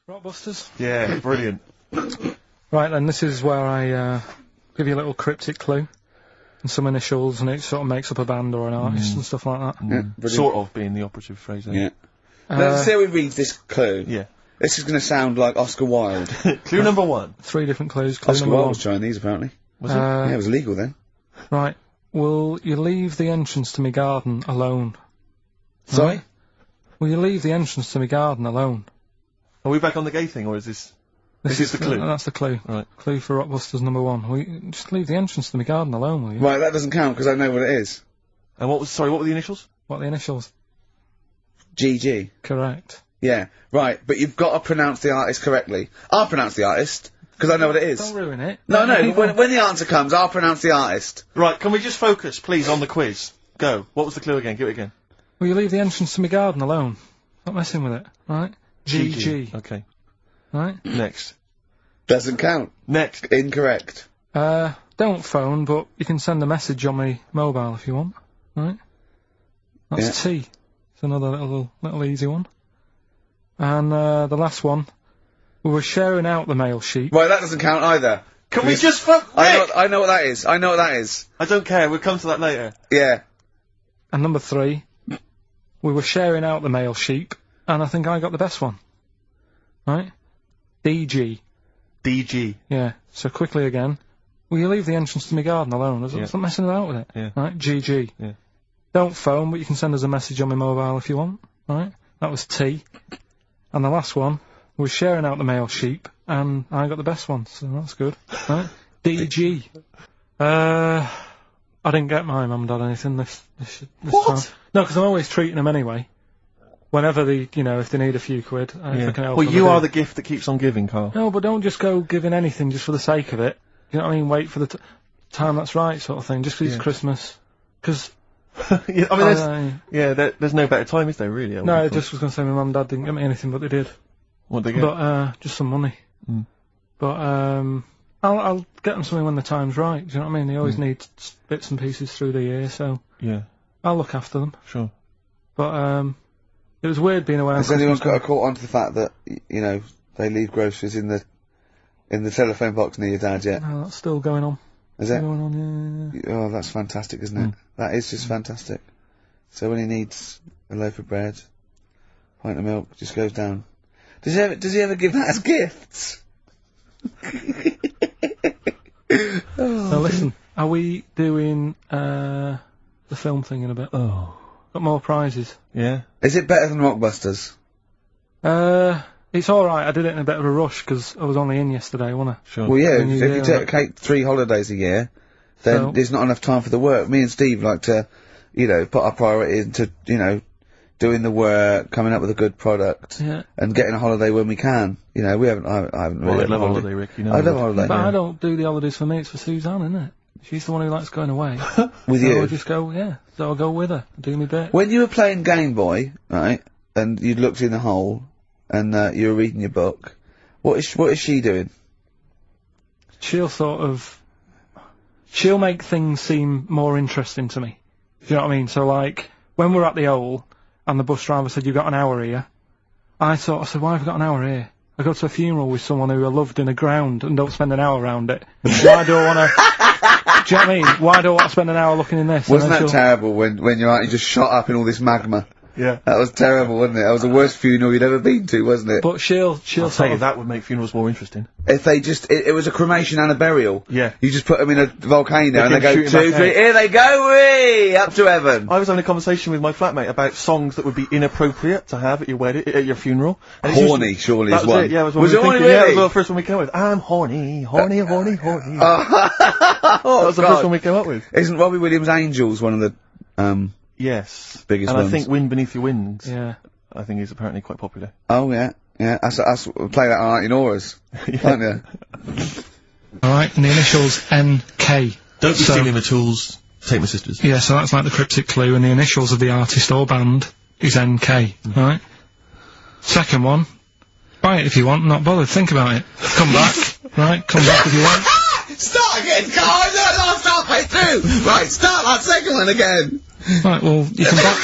Rockbusters? Yeah, brilliant. Right then, this is where I give you a little cryptic clue and some initials, and it sort of makes up a band or an artist and stuff like that. Yeah, Sort of being the operative phrase there. Yeah. Let's see how we read this clue. Yeah. This is going to sound like Oscar Wilde. Clue number 1. 3 different clues. Clue Oscar number Wilde 1. was Chinese, apparently. Was it? Yeah, it was illegal then. Right. Will you leave the entrance to my garden alone? Sorry? Will you leave the entrance to my garden alone? Are we back on the gay thing, or is this... This is the clue? That's the clue. Right. Clue for Rockbusters number 1. Will you just leave the entrance to my garden alone, will you? Right, that doesn't count because I know what it is. And what were the initials? What are the initials? GG. Correct. Yeah, right, but you've got to pronounce the artist correctly. I'll pronounce the artist, because I know what it is. Don't ruin it. No, but when the answer comes, I'll pronounce the artist. Right, can we just focus, please, on the quiz? Go. What was the clue again? Give it again. Will you leave the entrance to my garden alone? Not messing with it, right? GG. Okay. Right? Next. Doesn't count. Next. Incorrect. Don't phone, but you can send a message on my mobile if you want, right? That's T. It's another little easy one. And, the last one. We were sharing out the male sheep. Right, that doesn't count either. Can we just I know what that is. I know what that is. I don't care, we'll come to that later. Yeah. And number 3. We were sharing out the male sheep, and I think I got the best one. Right? DG. DG. Yeah. So quickly again. Will you leave the entrance to my garden alone? Stop messing about with it. Yeah. Right? GG. Yeah. Don't phone, but you can send us a message on my mobile if you want. Right? That was T. And the last one was sharing out the male sheep, and I got the best one, so that's good. Right? DG. I didn't get my mum and dad anything this What? time. No, because I'm always treating them anyway. Whenever they, if they need a few quid, if I can help Well, them, you I are do. the gift that keeps on giving, Carl. No, but don't just go giving anything just for the sake of it. You know what I mean? Wait for the time that's right, sort of thing. Just because it's Christmas. Because yeah, I mean, there's no better time, is there, really? No, I just was going to say my mum and dad didn't get me anything, but they did. What'd they get? But, just some money. Mm. But, I'll get them something when the time's right. Do you know what I mean? They always need bits and pieces through the year, so. Yeah. I'll look after them. Sure. But, it was weird being away on Has anyone Christmas got caught onto the fact that, they leave groceries in the telephone box near your dad yet? No, that's still going on. Is it? Going on, yeah. Oh, that's fantastic, isn't it? That is just fantastic. So when he needs a loaf of bread, pint of milk, just goes down. Does he ever give that as gifts? Now listen, are we doing, the film thing in a bit? Oh. Got more prizes. Yeah. Is it better than Rockbusters? It's alright, I did it in a bit of a rush, because I was only in yesterday, wasn't I? Well, yeah, if you take 3 holidays a year, then there's not enough time for the work. Me and Steve like to, put our priority into, doing the work, coming up with a good product, and getting a holiday when we can. I haven't really. I love a holiday, Rick, I love a holiday. But I don't do the holidays for me, it's for Suzanne, isn't it? She's the one who likes going away. With so you? I'll just go, so I'll go with her, do me bit. When you were playing Game Boy, right, and you'd looked in the hole, and you were reading your book, what is she doing? She'll make things seem more interesting to me. Do you know what I mean? So like, when we're at the Owl, and the bus driver said, "You've got an hour here," I said, "Why have I got an hour here? I go to a funeral with someone who I loved in a ground and don't spend an hour around it. Why do I want to, do you know what I mean? Why do I want to spend an hour looking in this?" Wasn't that terrible when you're out, you just shot up in all this magma? Yeah. That was terrible, wasn't it? That was the worst funeral you'd ever been to, wasn't it? But she'll tell you that would make funerals more interesting. If they just, it was a cremation and a burial. Yeah. You just put them in a volcano and they go 2, 3, back out. here they go, wee, up to heaven. I was having a conversation with my flatmate about songs that would be inappropriate to have at your wedding, at your funeral. And Horny, surely, is one. It, yeah, was it horny, really? really? Yeah, it was the first one we came up with. I'm horny, horny, horny, horny. Oh, that was the first one we came up with. Isn't Robbie Williams' Angels one of the, yes. biggest and ones? I think Wind Beneath Your Wings. Yeah. I think is apparently quite popular. Oh, yeah. Yeah, that's play that on in auras, can't you? Alright, and the initials NK. Don't be stealing the tools, take my sisters. Yeah, so that's like the cryptic clue, and the initials of the artist or band is NK, right? Second one, buy it if you want, not bothered, think about it. Come back, right? Come back if you want. Start again, Carl! No, start halfway through! Right, start that second one again! Right, well, you can buy...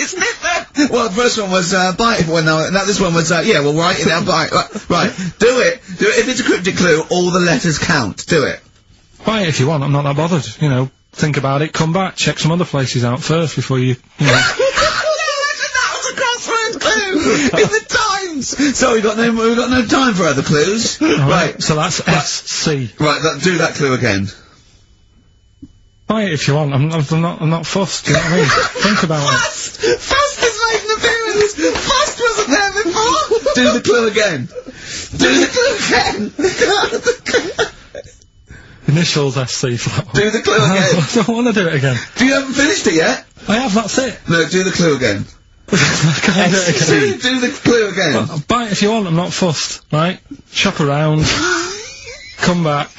It's different! Well, the first one was, bite. Well, no, this one was, yeah, well, write it down, bite. Right. Do it. If it's a cryptic clue, all the letters count. Do it. Bite if you want, I'm not that bothered, you know. Think about it, come back, check some other places out first before you know. That was a crossword clue! In the Times! So we've got no time for other clues. Right. So that's S-C. Right, do that clue again. Buy it if you want. I'm not fussed. Do you know what I mean? Think about it. Fast has made an appearance. Fast wasn't there before. Do the clue again. Do the clue again. Initials SC for that one. Do the clue again. I don't want to do it again. You haven't finished it yet. I have. That's it. No, do the clue again. Can I do it again? Do the clue again. Well, buy it if you want. I'm not fussed. Right? Shop around. Come back.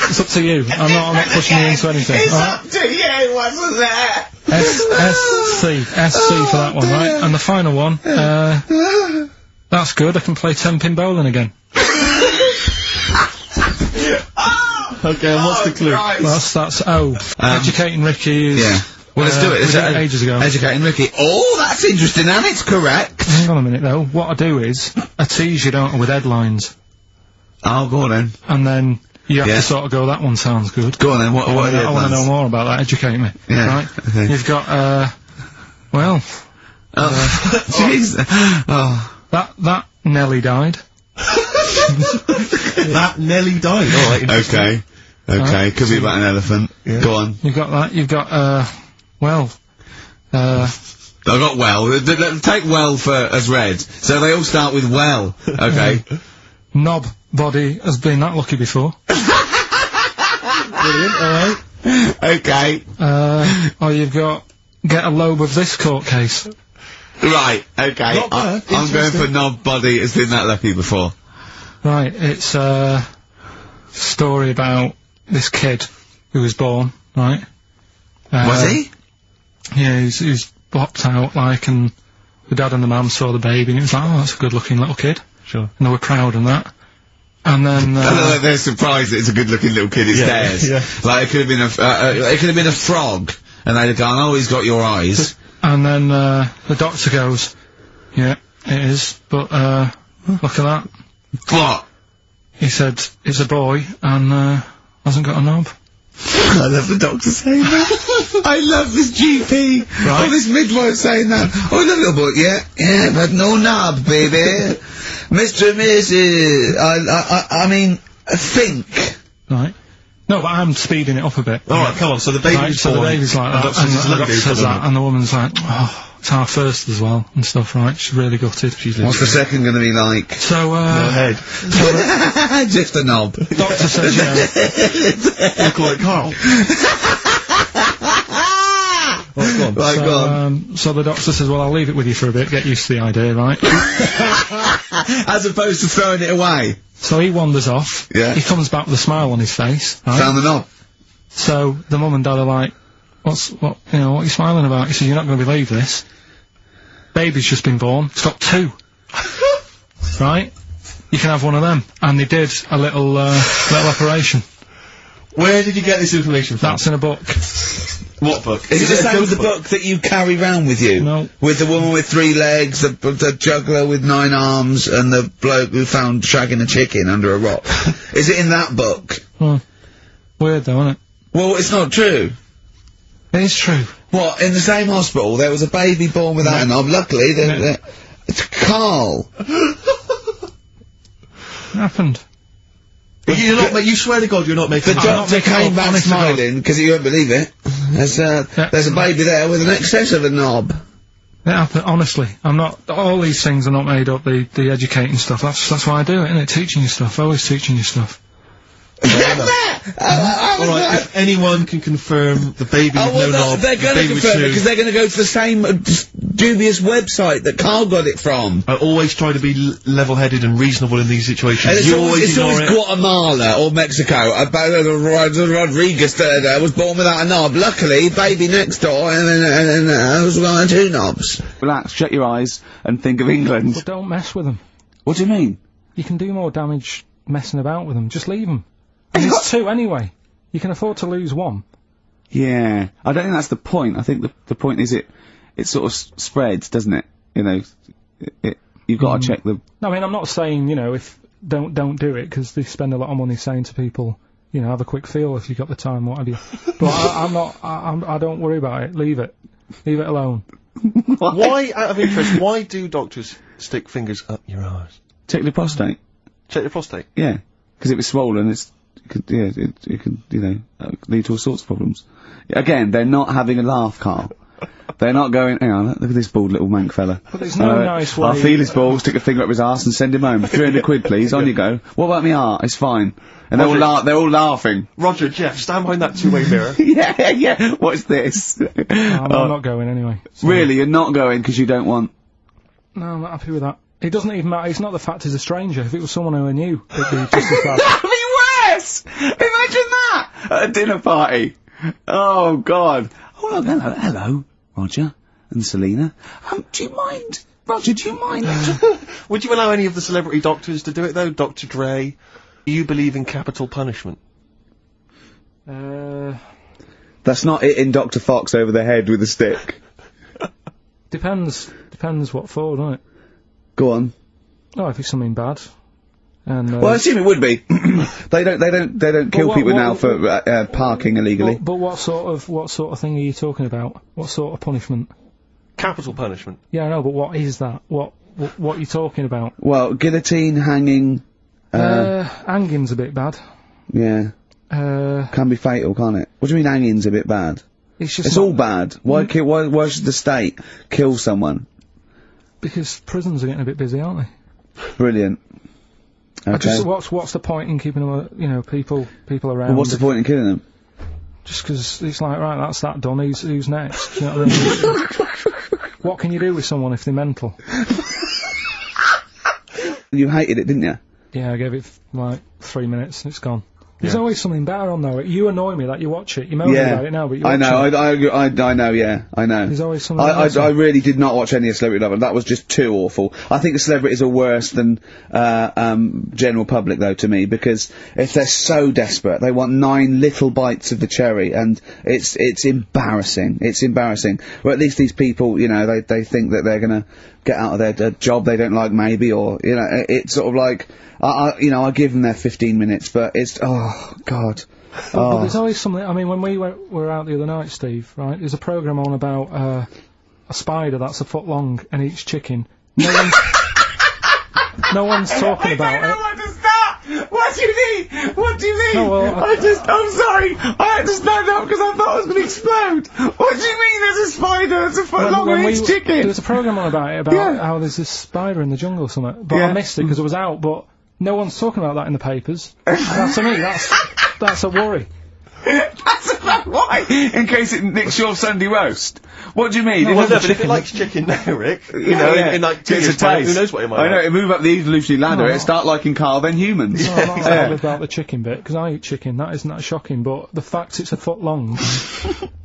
It's up to you. I'm not pushing you into anything. It's up to you, wasn't there? SC for that one, right? And the final one, that's good. I can play 10-pin bowling again. Okay, and what's the clue? That's educating Ricky is... Yeah. Well, let's do it. It's ages ago. Educating Ricky. Oh, that's interesting, and it's correct. Hang on a minute, though. What I do is, I tease you, don't I, with headlines. Oh, go on then. And then... You have to sort of go, that one sounds good. Go on then, what are the I want to know more about that, educate me. Yeah. Right? Okay. You've got, well... Jeez. That Nelly died. That Nelly died. Alright. Okay. Could be about an elephant. Yeah. Go on. You've got that. You've got, well... I've got well. Take well as read. So they all start with well. Okay. Knob body has been that lucky before. Brilliant, alright. Okay. Or you've got get a lobe of this court case. Right, okay. I'm going for knob body has been that lucky before. Right, it's a story about this kid who was born, right? Was he? Yeah, he was blocked out, like, and the dad and the mum saw the baby and it was like, oh, that's a good looking little kid. Sure. And they were proud and that. And then they're surprised that it's a good-looking little kid. It's theirs. Yeah. Like it could have been a frog, and they'd have gone, "Oh, he's got your eyes." And then the doctor goes, "Yeah, it is, but look at that." What? He said, "It's a boy and hasn't got a knob." I love the doctor saying that. I love this GP. Right. Oh, this midwife saying that. Oh, I love little boy. Yeah, but no knob, baby. Mr. and Mrs. I mean, think. Right. No, but I'm speeding it up a bit. Alright, come on, so the baby's born. So the baby's like that, and the doctor says that, and the woman's like, oh, it's our first as well, and stuff, right? She's really gutted. What's the second gonna be like? So, no head. Just a knob. Doctor says, you know. Look like Karl. Right, go on. So the doctor says, well, I'll leave it with you for a bit, get used to the idea, right? As opposed to throwing it away. So he wanders off. Yeah. He comes back with a smile on his face. Right? Found the knob. So the mum and dad are like, what are you smiling about? He says, you're not going to believe this. Baby's just been born. It's got 2. Right? You can have one of them. And they did a little operation. Where did you get this information from? That's in a book. What book? Is it the same as the book that you carry round with you? No. With the woman with 3 legs, the juggler with 9 arms, and the bloke who found shagging a chicken under a rock. Is it in that book? Weird though, isn't it? Well, it's not true. It is true. What, in the same hospital, there was a baby born without a knob. Luckily, it's Karl. What happened? You swear to God you're not making... The doctor came back smiling, because you won't believe it. There's a baby there with an excess of a knob. It happened, honestly. I'm not... All these things are not made up, the educating stuff. That's why I do it, isn't it? Teaching you stuff. Always teaching you stuff. Alright, if anyone can confirm the baby with no knob, they're going to confirm it, because they're going to go to the same dubious website that Karl got it from. I always try to be level-headed and reasonable in these situations. And it's always Guatemala or Mexico. Rodriguez was born without a knob. Luckily, baby next door, and then was wearing 2 knobs. Relax, shut your eyes, and think of England. But don't mess with them. What do you mean? You can do more damage messing about with them. Just leave them. And there's 2 anyway. You can afford to lose 1. Yeah, I don't think that's the point. I think the point is it sort of spreads, doesn't it? You know, you've got to check the... I mean, I'm not saying, you know, if don't do it, because they spend a lot of money saying to people, you know, have a quick feel if you've got the time, what have you. But I don't worry about it. Leave it alone. Why, out of interest, why do doctors stick fingers up your arse? Check the prostate. Check your prostate? Yeah. Because if it's swollen, it could, you know, lead to all sorts of problems. Again, they're not having a laugh, Carl. They're not going, hang on, look at this bald little mank fella. But there's no nice way... I'll feel his balls, stick a finger up his arse and send him home. 300 quid, please, on you go. What about me art? It's fine. And they're all laughing. Roger, Jeff, stand behind that two-way mirror. yeah, what's this? I'm not going anyway. So. Really, you're not going because you don't want... No, I'm not happy with that. It doesn't even matter, it's not the fact he's a stranger. If it was someone who I knew, it'd be just as bad. That'd be worse! Imagine that! At a dinner party. Oh, God. Oh, look, hello, Roger and Selena. Do you mind? Roger, do you mind? Would you allow any of the celebrity doctors to do it, though? Dr. Dre? Do you believe in capital punishment? That's not hitting Dr. Fox over the head with a stick. Depends what for, doesn't it? Go on. Oh, if it's something bad. And, well, I assume it would be. They don't kill people now for parking illegally. But what sort of thing are you talking about? What sort of punishment? Capital punishment. Yeah, I know, but what is that? What are you talking about? Well, guillotine, hanging. Hanging's a bit bad. Yeah. Can be fatal, can't it? What do you mean hanging's a bit bad? It's all bad. Why should the state kill someone? Because prisons are getting a bit busy, aren't they? Brilliant. Okay. What's the point in keeping them, you know, people around? Well, what's the point in killing them? Just because it's like, right, that's that done. Who's next? You know what I mean? What can you do with someone if they're mental? You hated it, didn't you? Yeah, I gave it like 3 minutes and it's gone. There's always something better on though. You annoy me that you watch it. You moan about it now, but you watch it. I know, yeah, I know. There's always something I really did not watch any of Celebrity Love, and that was just too awful. I think the celebrities are worse than general public, though, to me, because if they're so desperate, they want 9 little bites of the cherry, and it's embarrassing. It's embarrassing. Or at least these people, you know, they think that they're gonna get out of their job they don't like, maybe, or, you know, it's sort of like, I give them their 15 minutes, but it's, oh, God. But there's always something, I mean, when we were out the other night, Steve, right, there's a programme on about, a spider that's a foot long and eats chicken. No one's talking about it. What do you mean? What do you mean? No, well, I'm sorry. I had to stand up because I thought I was going to explode. What do you mean there's a spider that's a foot long and eats chicken? There was a programme on about it, about how there's this spider in the jungle or something. But I missed it because it was out, but no one's talking about that in the papers. To me, that's a worry. Why? In case it nicks your Sunday roast. What do you mean? No, but if it likes chicken now, Rick, you know, in like 2 years' time, who knows what it might like. I know, it move up the evolutionary ladder, it start liking Carl, then humans. No, I'm not saying about the chicken bit, because I eat chicken, that isn't that shocking, but the fact it's a foot long,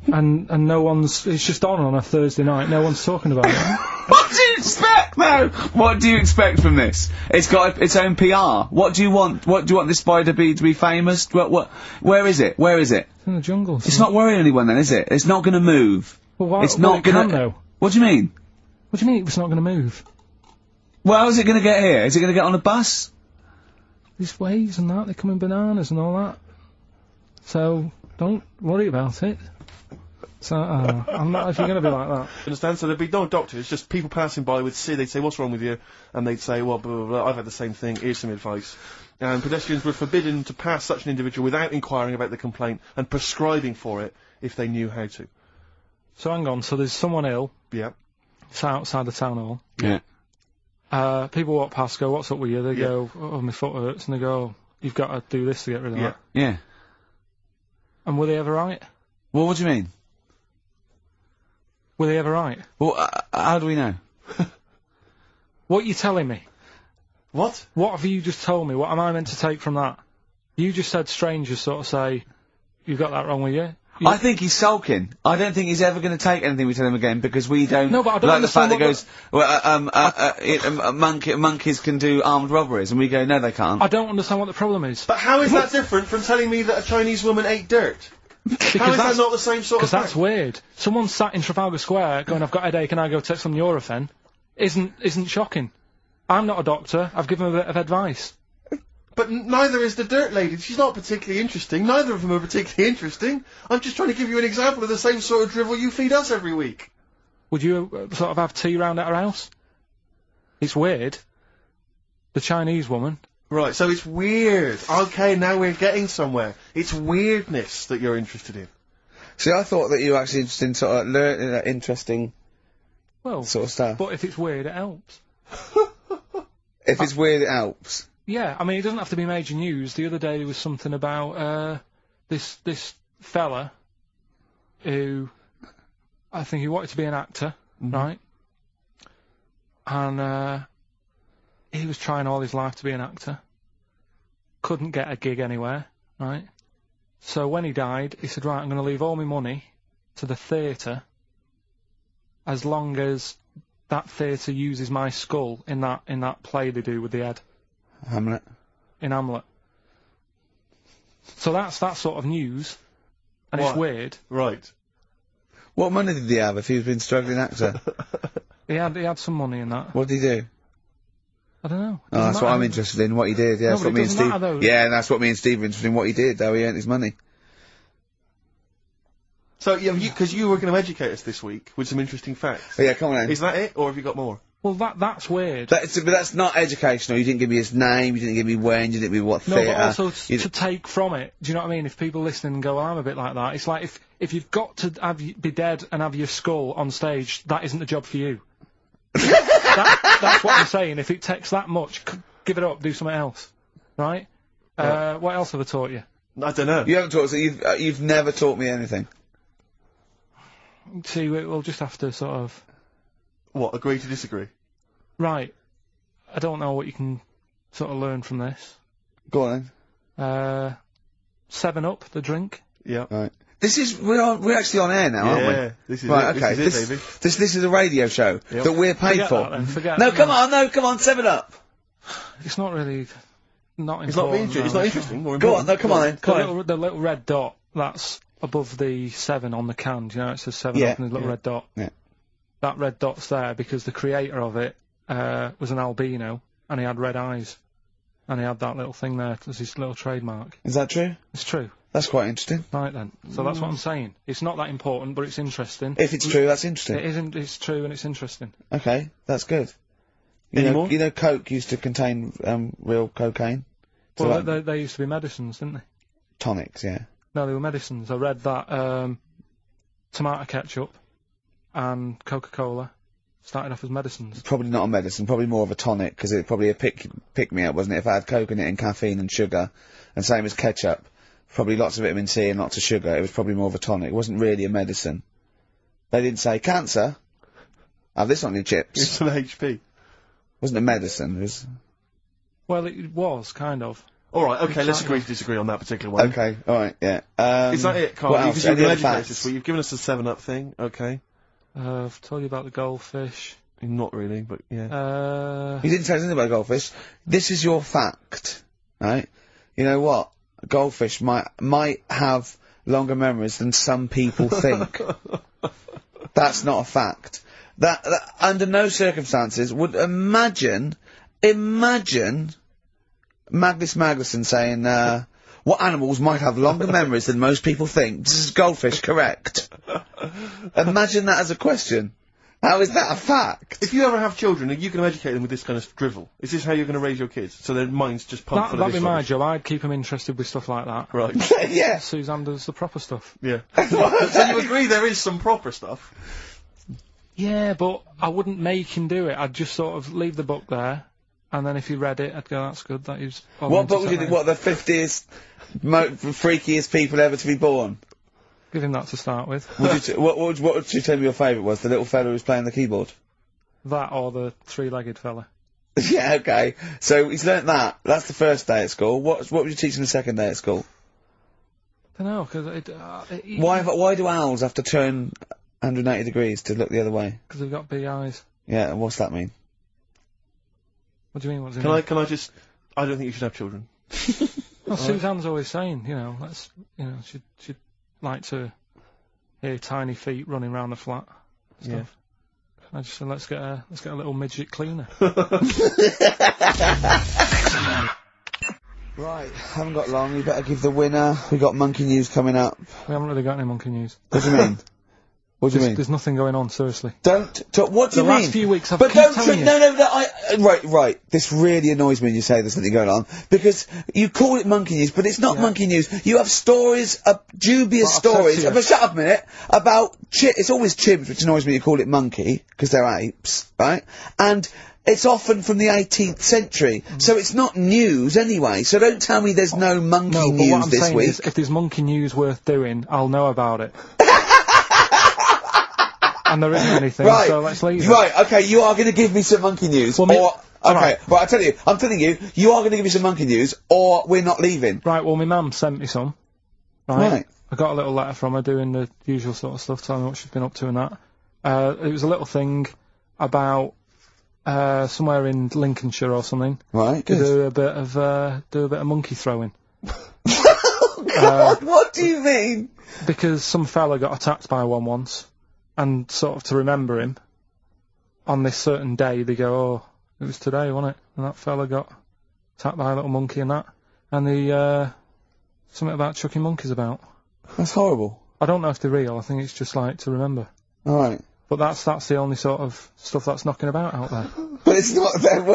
and no one's, it's just on a Thursday night, no one's talking about it. What do you expect, though? What do you expect from this? It's got its own PR. What do you want? What do you want this spider to be famous? Where is it? Where is it? It's in the jungle. It's not worrying anyone then, is it? It's not going to move. Well, why? It's not going to... though. What do you mean? What do you mean it's not going to move? Well, how's it going to get here? Is it going to get on a bus? There's waves and that, they come in bananas and all that. So, don't worry about it. So, I'm not, if you're going to be like that. Understand? So there'd be no doctor, it's just people passing by would see, they'd say, what's wrong with you? And they'd say, well, blah, blah, blah, I've had the same thing, here's some advice. And pedestrians were forbidden to pass such an individual without inquiring about the complaint and prescribing for it if they knew how to. So hang on, so there's someone ill. Yeah. It's outside the town hall. Yeah. People walk past, go, what's up with you? They go, oh, my foot hurts, and they go, you've got to do this to get rid of that. Yeah. And were they ever right? Well, what do you mean? Were they ever right? Well, how do we know? What are you telling me? What? What have you just told me? What am I meant to take from that? You just said strangers sort of say, you've got that wrong with you. I think he's sulking. I don't think he's ever going to take anything we tell him again because we don't. No, but I don't like the fact understand that goes, monkeys can do armed robberies, and we go, no, they can't. I don't understand what the problem is. But how is that different from telling me that a Chinese woman ate dirt? How is that not the same sort of Because that's weird. Someone sat in Trafalgar Square going, I've got a headache and I go take some Nurofen, isn't shocking. I'm not a doctor, I've given a bit of advice. But neither is the dirt lady. She's not particularly interesting. Neither of them are particularly interesting. I'm just trying to give you an example of the same sort of drivel you feed us every week. Would you sort of have tea round at her house? It's weird. The Chinese woman. Right, so it's weird. Okay, now we're getting somewhere. It's weirdness that you're interested in. See, I thought that you were actually interested in sort of learning interesting sort of stuff. But if it's weird, it helps. If it's weird, it helps. Yeah, I mean, it doesn't have to be major news. The other day there was something about this fella who, I think he wanted to be an actor, right? And he was trying all his life to be an actor. Couldn't get a gig anywhere, right? So when he died, he said, right, I'm going to leave all my money to the theatre as long as that theatre uses my skull in that play they do with the head. Hamlet. In Hamlet. So that's that sort of news, and it's weird. Right. What money did he have if he'd been struggling actor? He had some money in that. What did he do? I don't know. Oh, that's what I'm interested in, what he did. Yeah, that's what me and Steve. Yeah, that's what me and Steve are interested in, what he did, how he earned his money. So, yeah, because you were going to educate us this week with some interesting facts. Oh, yeah, come on then. Is that it, or have you got more? Well, that's weird. But that's not educational. You didn't give me his name, you didn't give me when, you didn't give me what theatre. No, but also to take from it. Do you know what I mean? If people listening and go, well, I'm a bit like that, it's like if you've got to be dead and have your skull on stage, that isn't the job for you. That's what I'm saying. If it takes that much, give it up, do something else. Right? What else have I taught you? I don't know. You haven't taught us, you've never taught me anything. See, we'll just have to sort of... What, agree to disagree? Right. I don't know what you can sort of learn from this. Go on then. 7-Up, the drink. Yeah. Right. We're actually on air now, aren't we? Yeah, this is right, it. Okay. This is it, baby. This is a radio show that we're paid Forget for. That, then. Forget no, that. come on, 7-Up. It's not really... Not It's important. It's not interesting. Or Go on, no, come on then. The little red dot, that's above the 7 on the can. Do you know, it says 7 up and there's a little red dot. Yeah. That red dot's there because the creator of it was an albino and he had red eyes. And he had that little thing there as his little trademark. Is that true? It's true. That's quite interesting. Right then. So that's what I'm saying. It's not that important, but it's interesting. If it's true, that's interesting. It isn't. It's true and it's interesting. Okay, that's good. Any more? You know, Coke used to contain real cocaine. So Well, they used to be medicines, didn't they? Tonics, yeah. No, they were medicines. I read that tomato ketchup and Coca-Cola started off as medicines. Probably not a medicine, probably more of a tonic, because it probably a pick-me-up, wasn't it? If I had Coke in it and caffeine and sugar, and same as ketchup, probably lots of vitamin C and lots of sugar, it was probably more of a tonic. It wasn't really a medicine. They didn't say, cancer, have this on your chips. It's some HP. Wasn't a medicine, it was... Well, it was, kind of. Alright, okay, let's agree to disagree on that particular one. Okay, alright, yeah. Is that it, Carl? What else? You've Any other educated us facts? this week. You've given us the 7-Up thing, okay. I've told you about the goldfish. Not really, but yeah. You didn't tell us anything about goldfish. This is your fact, right? You know what? Goldfish might have longer memories than some people think. That's not a fact. That under no circumstances would imagine Magnus Magnuson saying, what animals might have longer memories than most people think? Is goldfish correct? Imagine that as a question. How is that a fact? If you ever have children, are you going to educate them with this kind of drivel? Is this how you're going to raise your kids? So their minds just pump full of That'd this be my rubbish? job. I'd keep them interested with stuff like that. Right. Yeah. Suzanne does the proper stuff. Yeah. So you agree there is some proper stuff? Yeah, but I wouldn't make him do it. I'd just sort of leave the book there, and then if he read it, I'd go, that's good, that is... What book would you think? What, the 50th freakiest people ever to be born? Give him that to start with. What would you tell me your favourite was? The little fella who was playing the keyboard? That or the three-legged fella. Yeah, okay. So he's learnt that. That's the first day at school. What would you teach him the second day at school? I don't know, because Why do owls have to turn 180 degrees to look the other way? Because they've got big eyes. Yeah, and what's that mean? What do you mean? What does it mean? Can I just... I don't think you should have children. Well, Suzanne's always saying, you know, let's, you know, should like to hear tiny feet running around the flat. Stuff. Yeah. I just said, let's get a little midget cleaner. Right, haven't got long. You better give the winner. We got monkey news coming up. We haven't really got any monkey news. What do you mean? What do you mean? There's nothing going on, seriously. Don't talk. What do you mean? The last few weeks, I've but keep don't. telling you. No. Right. This really annoys me when you say there's something going on because you call it monkey news, but it's not monkey news. You have stories, dubious stories. But shut up a minute about it's always chimps, which annoys me. You call it monkey because they're apes, right? And it's often from the 18th century, so it's not news anyway. So don't tell me there's no monkey news what I'm this saying week. Is, if there's monkey news worth doing, I'll know about it. And there isn't anything, right. So let's leave it. Right, okay, you are going to give me some monkey news. Well, okay, right, I'm telling you, you are going to give me some monkey news, or we're not leaving. Right, well, my mum sent me some. Right. I got a little letter from her doing the usual sort of stuff, telling me what she's been up to and that. It was a little thing about somewhere in Lincolnshire or something. Right, to good. do a bit of monkey throwing. What do you mean? Because some fella got attacked by one once. And sort of to remember him, on this certain day, they go, oh, it was today, wasn't it? And that fella got attacked by a little monkey and that. And something about chucking monkeys about. That's horrible. I don't know if they're real, I think it's just like to remember. Alright. But that's the only sort of stuff that's knocking about out there. But it's not,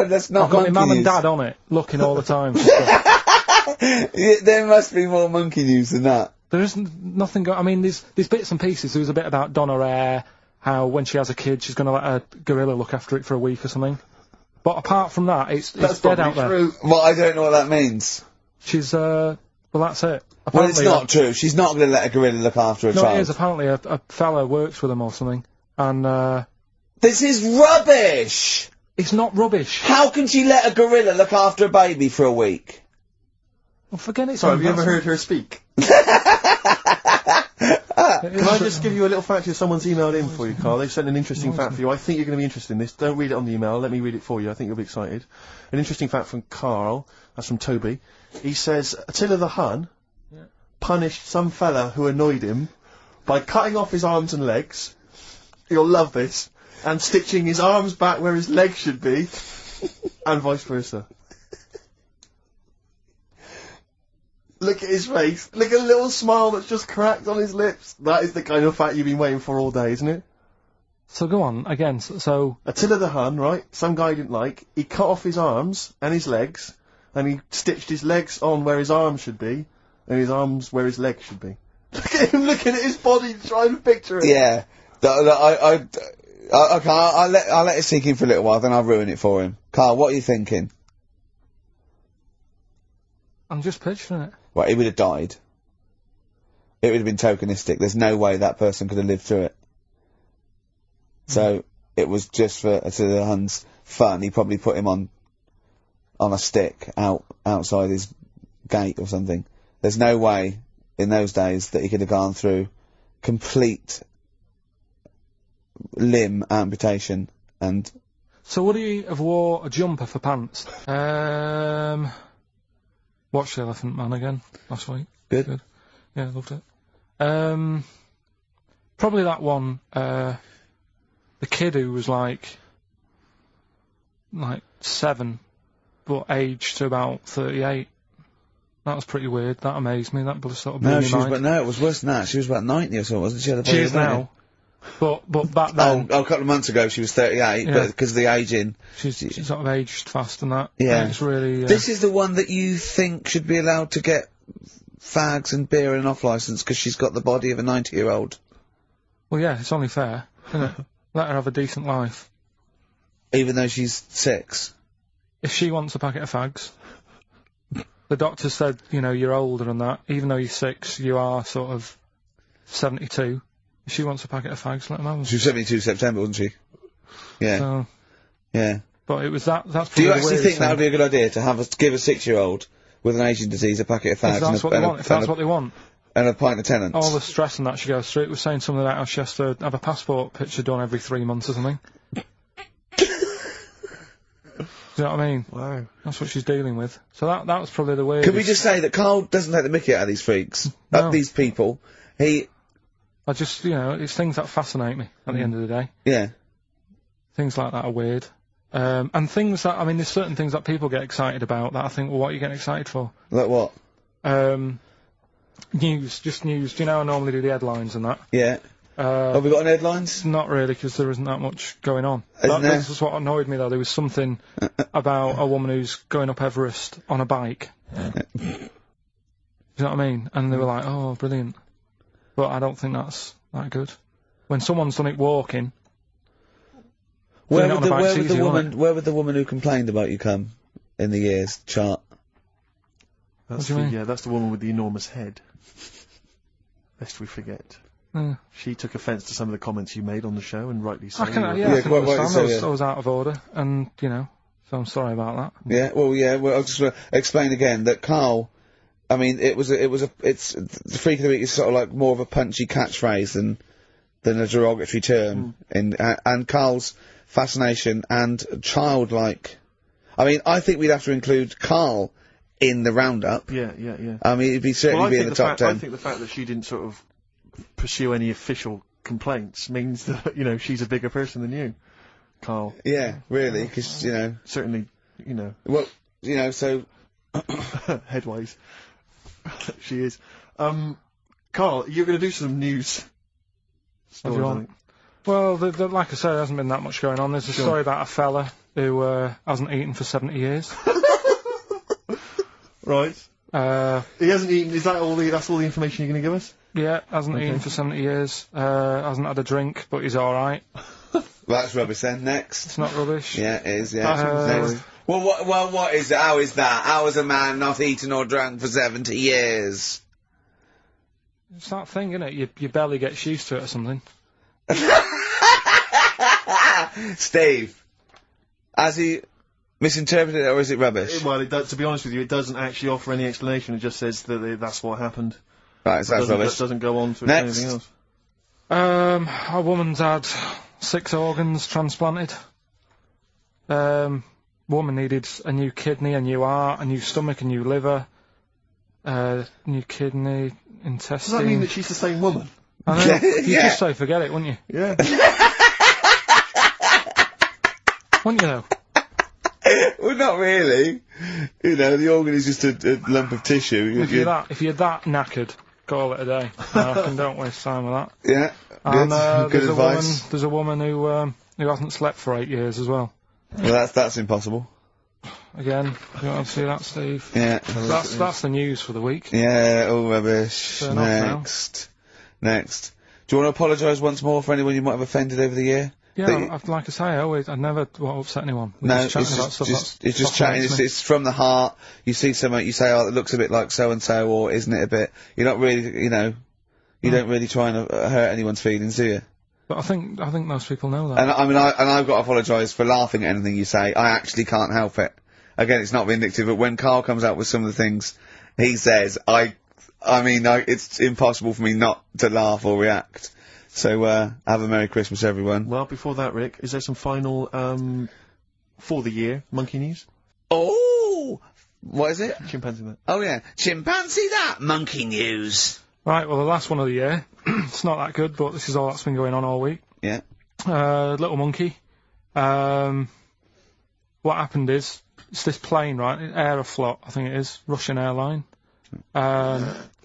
that's not I've got my mum and news. dad on it, looking all the time. There must be more monkey news than that. There isn't nothing. I mean, there's bits and pieces. There was a bit about Donna Eyre, how when she has a kid, she's going to let a gorilla look after it for a week or something. But apart from that, it's dead out there. Well, I don't know what that means. She's well, that's it. Apparently, well, it's not true. She's not going to let a gorilla look after a child. No, it is. Apparently, a fella works with them or something, and this is rubbish. It's not rubbish. How can she let a gorilla look after a baby for a week? Well, forget it. Sorry, have you ever heard her speak? Can I just give you a little fact here? Someone's emailed in for you, Carl. They've sent an interesting fact for you. I think you're going to be interested in this. Don't read it on the email. Let me read it for you. I think you'll be excited. An interesting fact from Carl. That's from Toby. He says, Attila the Hun punished some fella who annoyed him by cutting off his arms and legs. You'll love this. And stitching his arms back where his legs should be. And vice versa. Look at his face. Look at a little smile that's just cracked on his lips. That is the kind of fact you've been waiting for all day, isn't it? So go on, again, so... Attila the Hun, right? Some guy didn't like. He cut off his arms and his legs, and he stitched his legs on where his arms should be, and his arms where his legs should be. Look at him looking at his body, trying to picture it. Yeah. Okay, I'll let it sink in for a little while, then I'll ruin it for him. Carl, what are you thinking? I'm just picturing it. Well, he would have died. It would have been tokenistic. There's no way that person could have lived through it. So, it was just for Attila the Hun's fun. He probably put him on a stick outside his gate or something. There's no way in those days that he could have gone through complete limb amputation and... So would he have wore a jumper for pants? Watched The Elephant Man again last week. Good. Yeah, loved it. Probably that one, the kid who was like 7, but aged to about 38. That was pretty weird. That amazed me. That sort of blew my mind. No, it was worse than that. She was about 90 or so, wasn't she? She is now. But back then... Oh, a couple of months ago she was 38, but because of the ageing... She's sort of aged fast and that. Yeah. And it's really... This is the one that you think should be allowed to get fags and beer and an off-licence because she's got the body of a 90-year-old. Well, yeah, it's only fair, isn't it? Let her have a decent life. Even though she's 6. If she wants a packet of fags... The doctor said, you know, you're older and that. Even though you're 6, you are sort of 72. If she wants a packet of fags, let them have them. She was 72 September, wasn't she? Yeah. So, yeah. But it was that's probably Do you the actually weirdest think that thing. would be a good idea, to give a 6-year-old with an aging disease a packet of fags If that's what they want. If that's what they want. And a pint of Tennant's? All the stress and that she goes through. It was saying something about how she has to have a passport picture done every 3 months or something. Do you know what I mean? Wow. That's what she's dealing with. So that was probably the weirdest. Can we just say that Carl doesn't take the mickey out of these freaks? No. These people. I just, it's things that fascinate me at the end of the day. Yeah. Things like that are weird. And things that, there's certain things that people get excited about that I think, well, what are you getting excited for? Like what? News. Do you know I normally do the headlines and that? Yeah. Have we got any headlines? Not really, because there isn't that much going on. Isn't there? This was what annoyed me, though. There was something about a woman who's going up Everest on a bike. You know what I mean? And they were like, oh, brilliant. But I don't think that's that good. When someone's done it walking... Where would the woman who complained about you come in the years chart? That's that's the woman with the enormous head. Lest we forget. She took offence to some of the comments you made on the show, and rightly so. I can understand. I was out of order, and, so I'm sorry about that. Yeah, well, I'll just explain again that Karl, it's the Freak of the Week is sort of like more of a punchy catchphrase than a derogatory term, and Karl's fascination and childlike. I think we'd have to include Karl in the roundup. Yeah. He'd certainly be in the top 10. I think the fact that she didn't sort of pursue any official complaints means that, she's a bigger person than you, Karl. Yeah, really, because, Certainly, Well, so... headways. She is. Karl, you're going to do some news stories, I think. Well, like I said, there hasn't been that much going on. There's a story about a fella who hasn't eaten for 70 years. Right. He hasn't eaten. Is that all? That's all the information you're going to give us? Yeah, hasn't eaten for 70 years. Hasn't had a drink, but he's all right. That's rubbish then. Next. It's not rubbish. Yeah, it is. Yeah. Next. Well, what is it? How is that? How is a man not eaten or drunk for 70 years? It's that thing, isn't it? Your belly gets used to it or something. Steve, has he misinterpreted it, or is it rubbish? Well, to be honest with you, it doesn't actually offer any explanation. It just says that that's what happened. Right, so that's rubbish. It doesn't go on to explain anything else. A woman's had 6 organs transplanted. Woman needed a new kidney, a new heart, a new stomach, a new liver, new kidney, intestine. Does that mean that she's the same woman? I know. You'd just say forget it, wouldn't you? Yeah. Wouldn't you, though? Well, not really. The organ is just a lump of tissue. If you're that knackered, call it a day. I reckon don't waste time with that. Yeah. And good advice. There's a woman who hasn't slept for 8 years as well. Well, that's impossible. Again, you want to see that, Steve? Yeah. That's the news for the week. Yeah, all rubbish. Next. Do you want to apologise once more for anyone you might have offended over the year? Yeah, like I say, I never want to upset anyone. It's just chatting. It's from the heart. You see something, you say, oh, it looks a bit like so and so, or isn't it a bit? You're not really, you don't really try and hurt anyone's feelings, do you? But I think most people know that. And I've got to apologise for laughing at anything you say. I actually can't help it. Again, it's not vindictive, but when Karl comes out with some of the things he says, it's impossible for me not to laugh or react. So, have a Merry Christmas, everyone. Well, before that, Rick, is there some final, for the year, monkey news? Oh! What is it? Chimpanzee that. Oh, yeah. Chimpanzee that! Monkey news! Right, well, the last one of the year. It's not that good, but this is all that's been going on all week. Yeah. Little monkey. What happened is, it's this plane, right? Aeroflot, I think it is. Russian airline.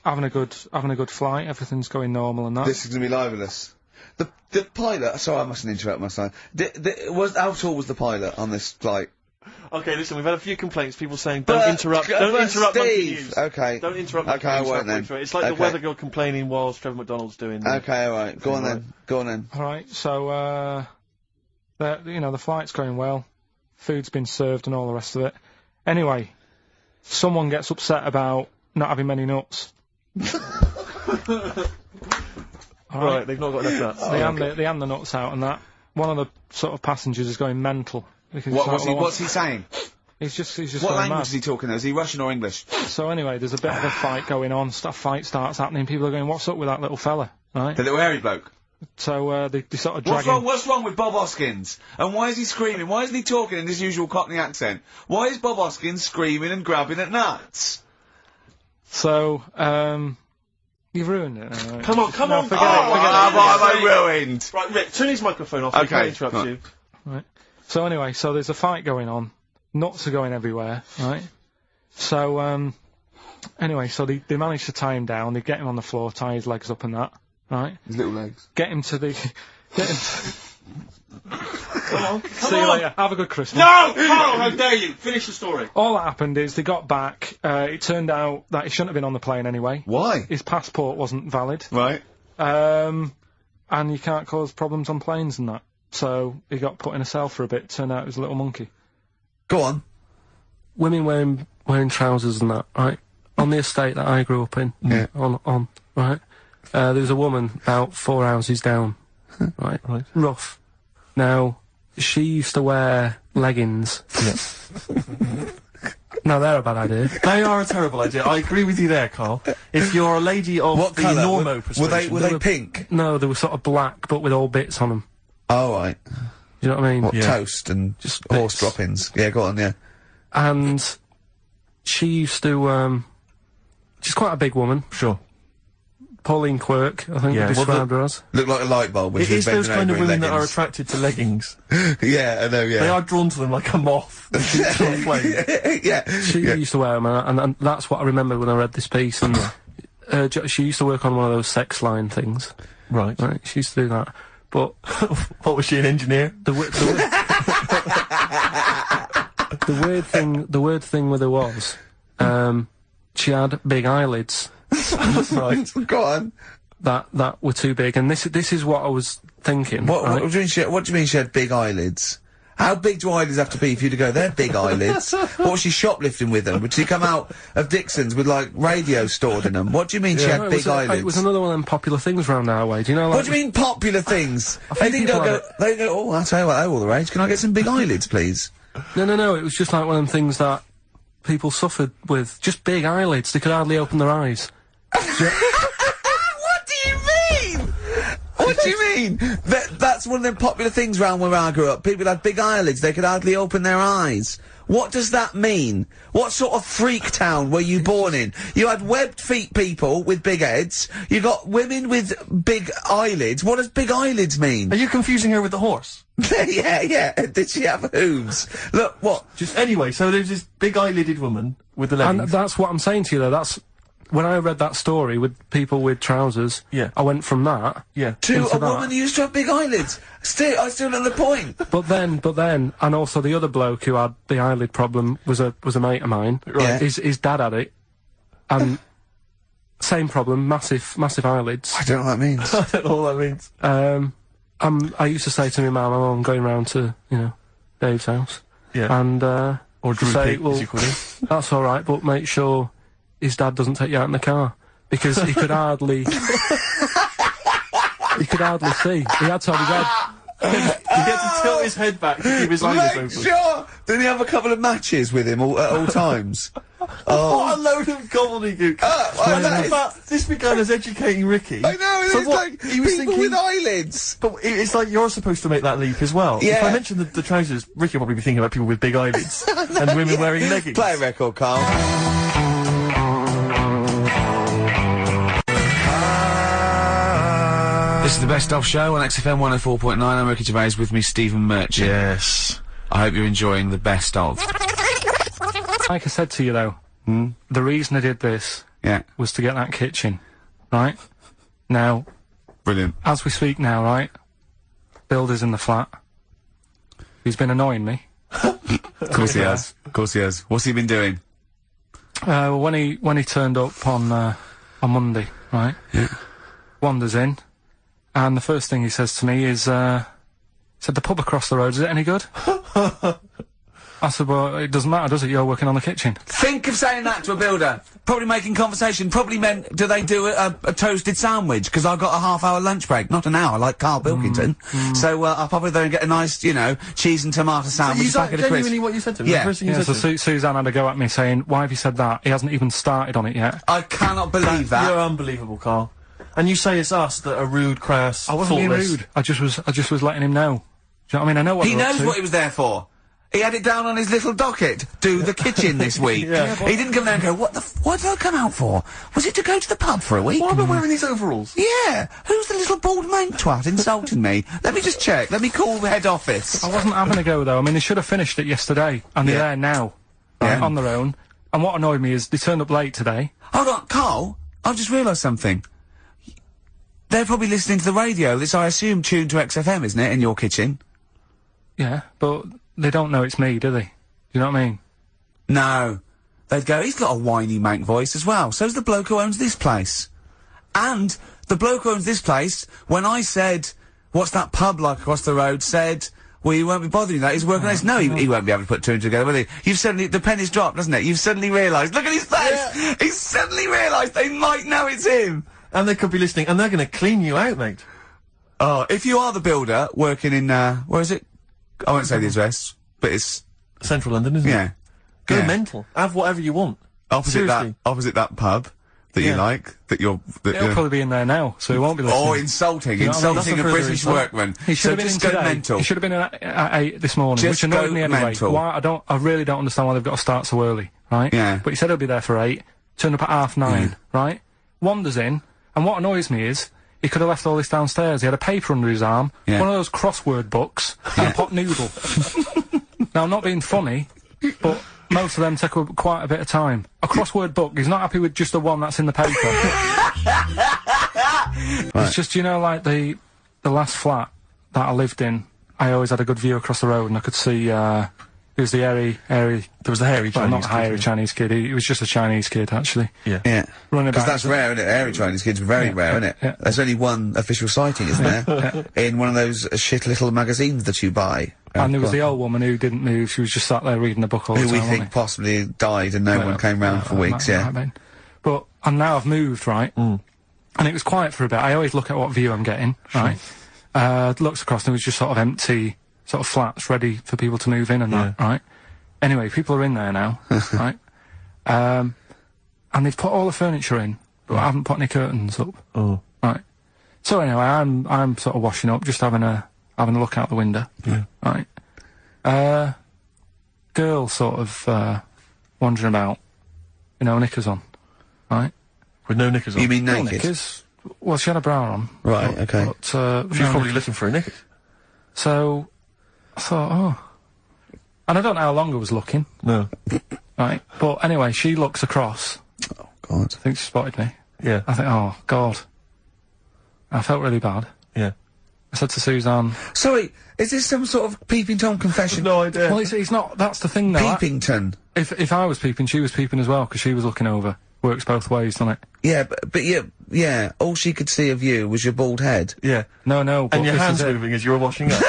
Having a good flight, everything's going normal and that. This is going to be libelous. The pilot, sorry, I mustn't interrupt my son. How tall was the pilot on this flight? Okay, listen, we've had a few complaints, people saying, don't interrupt monkey news. Okay. Don't interrupt monkey news. Okay, I won't then. It's like the weather girl complaining whilst Trevor McDonald's doing Okay, alright, go on then. Alright, so, the flight's going well. Food's been served and all the rest of it. Anyway, someone gets upset about not having many nuts. Right, they've not got enough nuts. They hand the nuts out and that. One of the sort of passengers is going mental. What's he saying? He's just what language mad. is he talking? Is he Russian or English? So anyway, there's a bit of a fight going on. Fight starts happening. People are going, "What's up with that little fella?" Right? The little hairy bloke. So they sort of drag him. What's wrong with Bob Hoskins? And why is he screaming? Why isn't he talking in his usual Cockney accent? Why is Bob Hoskins screaming and grabbing at nuts? So You've ruined it. Come on, Forget it. What have I ruined? Right, Rick, turn his microphone off. Okay. I can't interrupt you. Right. So anyway, so there's a fight going on. Nuts are going everywhere, right? So, anyway, so they manage to tie him down. They get him on the floor, tie his legs up and that, right? His little legs. Get him to the... Come on. See you later. Have a good Christmas. No! Carl, how dare you! Finish the story. All that happened is they got back. It turned out that he shouldn't have been on the plane anyway. Why? His passport wasn't valid. Right. And you can't cause problems on planes and that. So he got put in a cell for a bit. Turned out it was a little monkey. Go on. Women wearing trousers and that, right? On the estate that I grew up in. Yeah. On, right? There was a woman about 4 houses down. Right? Rough. Now, she used to wear leggings. Yeah. No, they're a bad idea. They are a terrible idea. I agree with you there, Carl. If you're a lady of What the colour? normo persuasion... Were they pink? No, they were sort of black, but with all bits on them. Oh, right. Do you know what I mean? What, Yeah. toast and Just horse bits. droppings? Yeah, go on, yeah. And she used to, she's quite a big woman. Sure. Pauline Quirk, I think Yeah, they well, described her as. Look like a light bulb when It she was is those bending kind of over in women that are leggings. attracted to leggings. Yeah, I know, yeah. They are drawn to them like a moth. to a flame. Yeah. She yeah. used to wear them, and that's what I remember when I read this piece. And she used to work on one of those sex line things. Right. Right, she used to do that. But What, was she, an engineer? the weird thing with her was, she had big eyelids Right. Go on. that were too big, and this is what I was thinking. What right? do you mean she had big eyelids? How big do eyelids have to be for you to go, they're big eyelids? What was she shoplifting with them? Would she come out of Dixon's with, like, radio stored in them? What do you mean she No, had it big was eyelids? It was another one of them popular things round our way. Do you know? Like, What do you mean popular things? They didn't people go, had they go, oh, I'll tell you what, they're all the rage. Can I get some big eyelids, please? No. It was just like one of them things that people suffered with. Just big eyelids. They could hardly open their eyes. What do you mean? What do you mean? That's one of them popular things round where I grew up. People had big eyelids, they could hardly open their eyes. What does that mean? What sort of freak town were you born in? You had webbed feet people with big heads, you got women with big eyelids. What does big eyelids mean? Are you confusing her with the horse? yeah. Did she have hooves? Look, what? Anyway, so there's this big eyelidded woman with the And leggings. that's what I'm saying to you, though. That's when I read that story with people with trousers. Yeah. I went from that. Yeah. To into a that. woman who used to have big eyelids. I still know the point. But then, and also the other bloke who had the eyelid problem was a mate of mine. Right. His dad had it, and same problem, massive eyelids. I don't know what that means. I don't know what that means. I used to say to my mum, I'm going round to Dave's house, Yeah. and Or Drew say, Pete, well, as you call him. that's all right, but make sure his dad doesn't take you out in the car because he could hardly. He could hardly see. He had to have his head. He had to tilt his head back to keep his eyelids Make open. sure! Didn't he have a couple of matches with him at all times? What a load of gobbledygook. This began as educating Ricky. I know, So it's what, like he was people thinking, with eyelids. But it's like you're supposed to make that leap as well. If Yeah. I mention the trousers, Ricky will probably be thinking about people with big eyelids and women wearing leggings. Play a record, Carl. This is the Best Of Show on XFM 104.9. I'm Ricky Gervais, with me Stephen Merchant. Yes. I hope you're enjoying the Best Of. Like I said to you though, the reason I did this Yeah, was to get that kitchen, right? Now, brilliant. as we speak now, right? Builder's in the flat. He's been annoying me. Of course he has. Of course he has. What's he been doing? When he turned up on Monday, right? Yeah. Wanders in, and the first thing he says to me is, said, the pub across the road, is it any good? I said, well, it doesn't matter, does it? You're working on the kitchen. Think of saying that to a builder. Probably making conversation. Probably meant, do they do a toasted sandwich? Because I've got a half-hour lunch break. Not an hour, like Karl Pilkington. So, I'll probably go and get a nice, cheese and tomato sandwich, Is that packet of crisps. genuinely what you said to him? Yeah. The first thing you Yeah, said so to him? Suzanne had a go at me saying, why have you said that? He hasn't even started on it yet. I cannot believe that. You're unbelievable, Carl. And you say it's us that are rude, crass, I wasn't being thoughtless. rude. I just was letting him know. Do you know what I mean? I know what He they're up knows to. what he was there for. He had it down on his little docket. Do the kitchen this week. Yeah. He didn't come down and go, what did I come out for? Was it to go to the pub for a week? Why am I wearing these overalls? Yeah. Who's the little bald mank twat insulting me? Let me just check. Let me call the head office. I wasn't having a go, though. I mean, they should have finished it yesterday, and they're there now, on their own. And what annoyed me is they turned up late today. Hold on, Carl. I've just realised something. They're probably listening to the radio. This, I assume, tuned to XFM, isn't it, in your kitchen? Yeah, but they don't know it's me, do they? You know what I mean? No. They'd go, he's got a whiny mank voice as well. So's the bloke who owns this place. And the bloke who owns this place, when I said, what's that pub like across the road, said, well, you won't be bothering that. He's working on this. No, he won't be able to put two and two together, will he? You've suddenly, the penny's dropped, doesn't it? You've suddenly realised. Look at his face! Yeah. He's suddenly realised they might know it's him. And they could be listening, and they're going to clean you out, mate. Oh, if you are the builder working in, where is it? I won't say the address, but it's... Central London, isn't it? Yeah. Go mental. Have whatever you want. Opposite that pub that you like, He'll probably be in there now, so he won't be listening. Oh, insulting You know what I mean? a That's a British further workman. He should So have been in just go today. mental. He should have been in at 8 this morning, Just which annoyed go me anyway. mental. Why? I really don't understand why they've got to start so early, right? Yeah. But he said he'll be there for 8, turned up at 9:30, right? Wanders in, and what annoys me is, he could have left all this downstairs. He had a paper under his arm, one of those crossword books, and a pot noodle. Now, I'm not being funny, but most of them take quite a bit of time. A crossword book, he's not happy with just the one that's in the paper. It's just, you know, like the last flat that I lived in, I always had a good view across the road and I could see, there was the hairy, there was the hairy Chinese not hairy Chinese kid, he was just a Chinese kid, actually. Yeah. Yeah. Running Because back that's rare, isn't it? Hairy Chinese kids are very rare, isn't it? Yeah. There's only one official sighting, isn't there? In one of those shit little magazines that you buy. And there was the old woman who didn't move, she was just sat there reading a book all the who time, we wasn't think possibly died and no one came round for weeks, But, and now I've moved, right? And it was quiet for a bit. I always look at what view I'm getting, right? Looks across and it was just sort of empty, sort of flats ready for people to move in and that, right? Anyway, people are in there now, right? And they've put all the furniture in, but I haven't put any curtains up. Oh. Right. So anyway, I'm sort of washing up, just having a look out the window. Yeah. Right. Girl sort of, wandering about, you know, knickers on. Right? With no knickers on? You mean No naked? knickers. Well, she had a bra on. Right, okay. But, She's no probably knickers. looking for a knickers. So, I thought, oh. And I don't know how long I was looking. No. Right? But anyway, she looks across. Oh, God. I think she spotted me. Yeah. I think, oh, God. I felt really bad. Yeah. I said to Suzanne, Sorry, is this some sort of Peeping Tom confession? No idea. well, it's not, that's the thing though. Peepington. If I was peeping, she was peeping as well, because she was looking over. Works both ways, doesn't it? Yeah, but yeah, all she could see of you was your bald head. Yeah. No, but And your this hands is it. moving as you were washing up.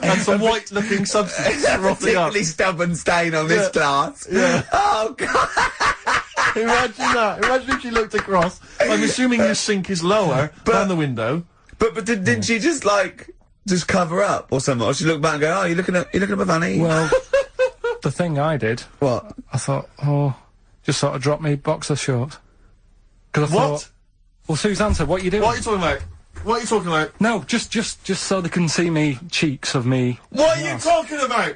And some white-looking substance frothing up. Particularly stubborn stain on this glass. Yeah. Oh, God. Imagine that. Imagine if she looked across. I'm assuming your sink is lower than the window. But didn't she just, like, just cover up or something? Or she looked back and go, oh, you're looking at my fanny? Well, the thing I did, What? I thought, oh, just sort of drop me boxer shorts. Because I What? thought, well, Suzanne said, what are you doing? What are you talking about? What are you talking about? No, just so they can see me cheeks of me. What are you talking about?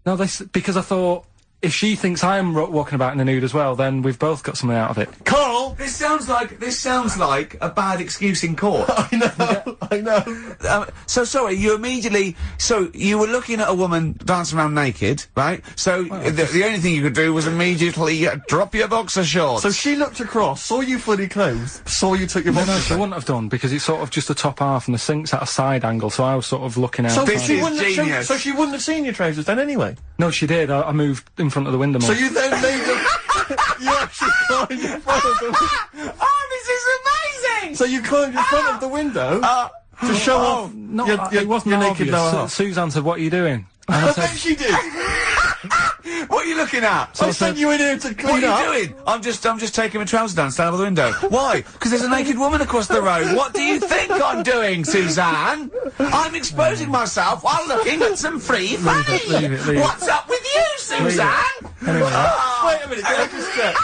No, because I thought, if she thinks I'm walking about in the nude as well, then we've both got something out of it. Carl! This sounds like a bad excuse in court. I know. So sorry, you were looking at a woman dancing around naked, right? So the only thing you could do was immediately drop your boxer shorts. So she looked across, saw you fully clothed, saw you took your No, boxers she off. wouldn't have done, because it's sort of just the top half and the sink's at a side angle, so I was sort of looking out. So This she is wouldn't have- genius. so she wouldn't have seen your trousers then anyway. No, she did. I moved in front of the window more. So you then made them. You actually climbed in front of the. Oh, this is amazing! So you climbed in front of the window to show off No, your it wasn't your naked obvious. lower half. Suzanne said, what are you doing? And I I said, bet she did. What are you looking at? I sent you in here to What clean are up. you doing? I'm just taking my trousers down, stand by the window. Why? Because there's a naked woman across the road. What do you think I'm doing, Suzanne? I'm exposing myself while looking at some free fanny. leave it. What's up with you, Suzanne? Anyway, Wait a minute, can I just check?